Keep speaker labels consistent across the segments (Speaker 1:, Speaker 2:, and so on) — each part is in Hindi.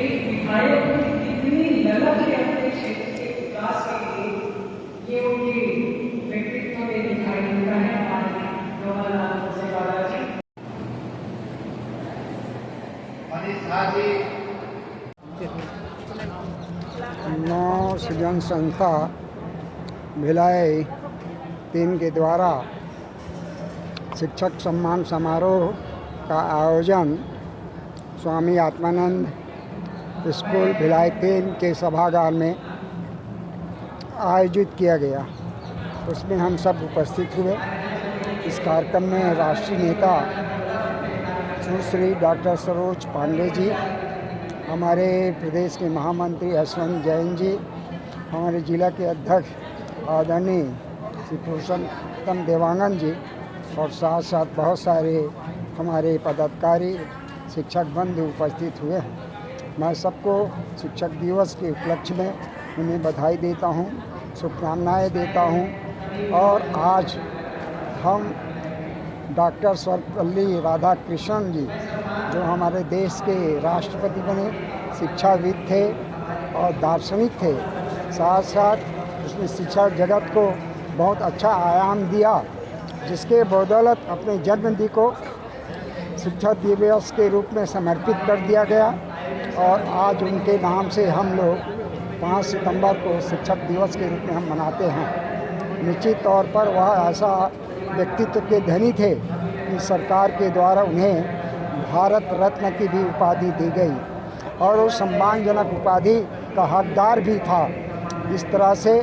Speaker 1: एक विधायक की कितनी ललक है अपने क्षेत्र के विकास के लिए, ये उनके व्यक्तित्व में दिखाई देता है। हमारे रोहनलाल सेवाला जी,
Speaker 2: नौ सृजन संस्था भिलाई 3 के द्वारा शिक्षक सम्मान समारोह का आयोजन स्वामी आत्मानंद स्कूल भिलाई 3 के सभागार में आयोजित किया गया। उसमें हम सब उपस्थित हुए। इस कार्यक्रम में राष्ट्रीय नेता सुश्री डॉक्टर सरोज पांडे जी, हमारे प्रदेश के महामंत्री यशवंत जैन जी, हमारे जिला के अध्यक्ष आदरणीय श्री पुरुषोत्तम देवांगन जी और साथ साथ बहुत सारे हमारे पदाधिकारी शिक्षक बंधु उपस्थित हुए हैं। मैं सबको शिक्षक दिवस के उपलक्ष्य में उन्हें बधाई देता हूं, शुभकामनाएं देता हूं। और आज हम डॉक्टर सर्वपल्ली राधाकृष्णन जी, जो हमारे देश के राष्ट्रपति बने, शिक्षाविद थे और दार्शनिक थे, साथ साथ उसने शिक्षा जगत को बहुत अच्छा आयाम दिया, जिसके बदौलत अपने जन्मदिन को शिक्षा दिवस के रूप में समर्पित कर दिया गया। और आज उनके नाम से हम लोग 5 सितंबर को शिक्षक दिवस के रूप में हम मनाते हैं। निश्चित तौर पर वह ऐसा व्यक्तित्व के धनी थे कि सरकार के द्वारा उन्हें भारत रत्न की भी उपाधि दी गई और उस सम्मानजनक उपाधि का हकदार भी था। इस तरह से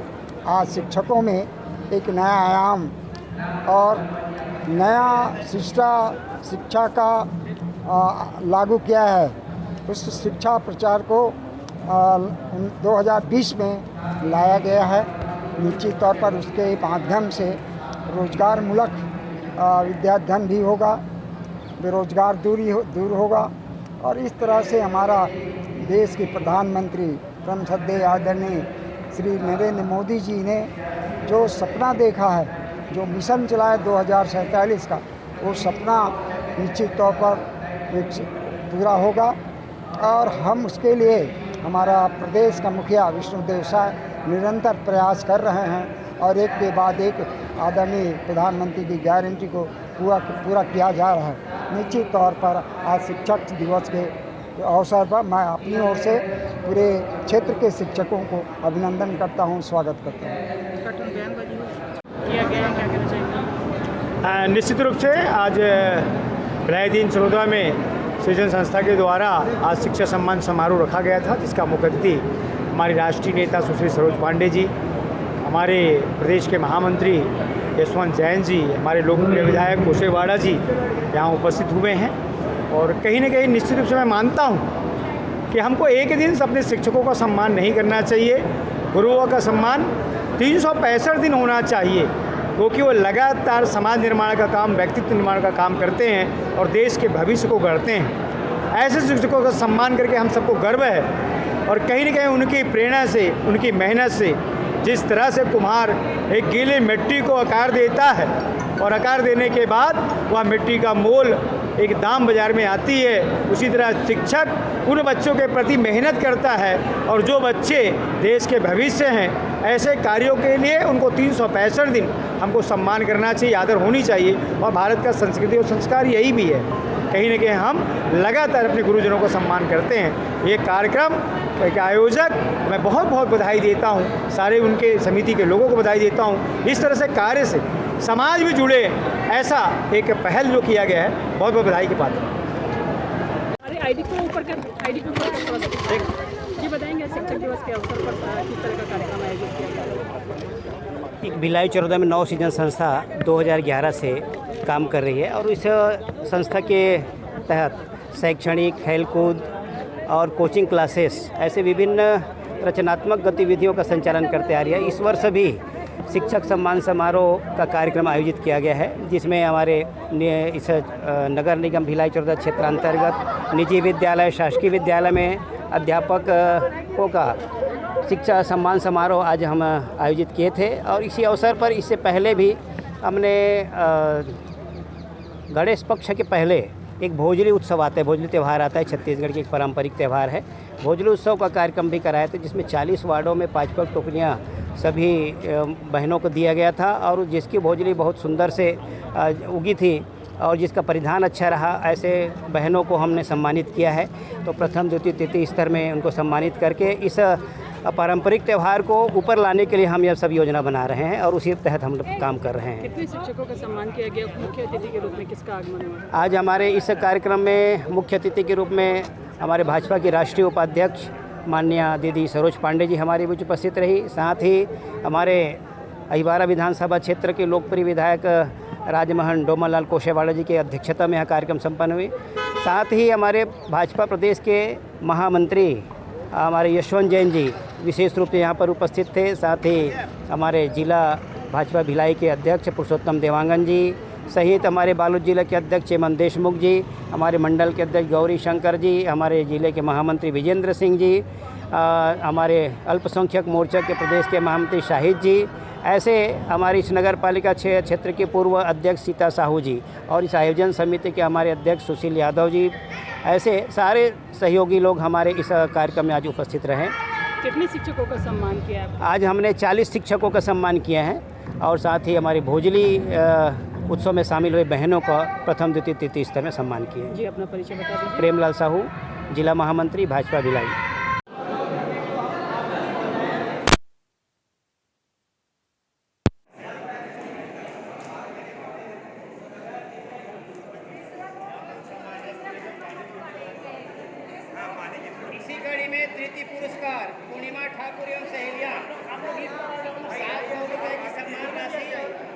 Speaker 2: आज शिक्षकों में एक नया आयाम और नया शिक्षा का लागू किया है। उस शिक्षा प्रचार को 2020 में लाया गया है। निश्चित तौर पर उसके माध्यम से रोजगारमूलक विद्याधन भी होगा, बेरोजगार दूर होगा। और इस तरह से हमारा देश के प्रधानमंत्री परम श्रद्धेय आदरणीय श्री नरेंद्र मोदी जी ने जो सपना देखा है, जो मिशन चलाया 2047 का, वो सपना निश्चित तौर पर पूरा होगा। और हम उसके लिए हमारा प्रदेश का मुखिया विष्णुदेव साय निरंतर प्रयास कर रहे हैं और एक के बाद एक आदरणीय प्रधानमंत्री की गारंटी को पूरा किया जा रहा है। निश्चित तौर पर आज शिक्षक दिवस के अवसर पर मैं अपनी ओर से पूरे क्षेत्र के शिक्षकों को अभिनंदन करता हूं, स्वागत करता हूं।
Speaker 3: निश्चित रूप से आज भिलाई 3 चरोदा में सृजन संस्था के द्वारा आज शिक्षा सम्मान समारोह रखा गया था, जिसका मुख्य अतिथि हमारी राष्ट्रीय नेता सुश्री सरोज पांडे जी, हमारे प्रदेश के महामंत्री यशवंत जैन जी, हमारे लोकप्रिय विधायक कोसेवाड़ा जी यहाँ उपस्थित हुए हैं। और कहीं न कहीं निश्चित रूप से मैं मानता हूँ कि हमको एक दिन से अपने शिक्षकों का सम्मान नहीं करना चाहिए। गुरुओं का सम्मान 365 दिन होना चाहिए, क्योंकि वो लगातार समाज निर्माण का काम, व्यक्तित्व निर्माण का काम करते हैं और देश के भविष्य को गढ़ते हैं। ऐसे शिक्षकों का सम्मान करके हम सबको गर्व है। और कहीं न कहीं उनकी प्रेरणा से, उनकी मेहनत से, जिस तरह से कुम्हार एक गीली मिट्टी को आकार देता है और आकार देने के बाद वह मिट्टी का मोल एक दाम बाज़ार में आती है, उसी तरह शिक्षक उन बच्चों के प्रति मेहनत करता है। और जो बच्चे देश के भविष्य हैं, ऐसे कार्यों के लिए उनको 365 दिन हमको सम्मान करना चाहिए, आदर होनी चाहिए। और भारत का संस्कृति और संस्कार यही भी है। कहीं न कहीं हम लगातार अपने गुरुजनों को सम्मान करते हैं। ये कार्यक्रम के आयोजक मैं बहुत बहुत बधाई देता हूँ, सारे उनके समिति के लोगों को बधाई देता हूँ। इस तरह से कार्य से समाज भी जुड़े, ऐसा एक पहल जो किया गया है, बहुत बहुत बधाई के पात्र।
Speaker 4: अरे आईडी को ऊपर कर, आईडी को ऊपर कर, ये बताएंगे शिक्षक दिवस के अवसर पर किस तरह का कार्यक्रम आयोजित किया गया?
Speaker 5: एक भिलाई चरोदा में 9 सृजन संस्था 2011 से काम कर रही है और इस संस्था के तहत शैक्षणिक, खेलकूद और कोचिंग क्लासेस ऐसे विभिन्न रचनात्मक गतिविधियों का संचालन करते आ रही है। इस वर्ष भी शिक्षक सम्मान समारोह का कार्यक्रम आयोजित किया गया है, जिसमें हमारे इस नगर निगम भिलाई चरोदा क्षेत्रांतर्गत निजी विद्यालय, शासकीय विद्यालय में अध्यापकों का शिक्षा सम्मान समारोह आज हम आयोजित किए थे। और इसी अवसर पर इससे पहले भी हमने गणेश पक्ष के पहले एक भोजली उत्सव आता है, भोजली त्यौहार आता है, छत्तीसगढ़ की एक पारंपरिक त्यौहार है। भोजली उत्सव का कार्यक्रम भी कराया था, जिसमें 40 वार्डों में 5-5 टोकरियाँ सभी बहनों को दिया गया था, और जिसकी भोजली बहुत सुंदर से उगी थी और जिसका परिधान अच्छा रहा, ऐसे बहनों को हमने सम्मानित किया है। तो प्रथम, द्वितीय, तृतीय स्तर में उनको सम्मानित करके इस पारंपरिक त्यौहार को ऊपर लाने के लिए हम यह सब योजना बना रहे हैं और उसी तहत हम लोग काम कर रहे हैं।
Speaker 4: कितने शिक्षकों का सम्मान किया गया? मुख्य अतिथि के रूप में किसका आगमन हुआ?
Speaker 5: आज हमारे इस कार्यक्रम में मुख्य अतिथि के रूप में हमारे भाजपा की राष्ट्रीय उपाध्यक्ष माननीय दीदी सरोज पांडे जी हमारे बीच उपस्थित रही। साथ ही हमारे अहिबारा विधानसभा क्षेत्र के लोकप्रिय विधायक राजमोहन डोमनलाल कोशेवाड़ा जी की अध्यक्षता में यह कार्यक्रम संपन्न हुई। साथ ही हमारे भाजपा प्रदेश के महामंत्री हमारे यशवंत जैन जी विशेष रूप से यहाँ पर उपस्थित थे। साथ ही हमारे जिला भाजपा भिलाई के अध्यक्ष पुरुषोत्तम देवांगन जी सहित हमारे बालोद जिले के अध्यक्ष हेमंत देशमुख जी, हमारे मंडल के अध्यक्ष गौरी शंकर जी, हमारे जिले के महामंत्री विजेंद्र सिंह जी, हमारे अल्पसंख्यक मोर्चा के प्रदेश के महामंत्री शाहिद जी, ऐसे हमारी इस नगर पालिका क्षेत्र के पूर्व अध्यक्ष सीता साहू जी और इस आयोजन समिति के हमारे अध्यक्ष सुशील यादव जी, ऐसे सारे सहयोगी लोग हमारे इस कार्यक्रम में आज उपस्थित रहे।
Speaker 4: कितने शिक्षकों का सम्मान किया है?
Speaker 5: आज हमने 40 शिक्षकों का सम्मान किया है और साथ ही हमारी भोजली उत्सव में शामिल हुए बहनों का प्रथम, द्वितीय, तृतीय स्तर में सम्मान किए।
Speaker 4: जी, अपना परिचय बता दीजिए।
Speaker 5: प्रेमलाल साहू, जिला महामंत्री भाजपा भिलाई। इसी कड़ी में तृतीय पुरस्कार पूर्णिमा ठाकुर एवं सहेलियां 700 रुपये की सम्मान राशि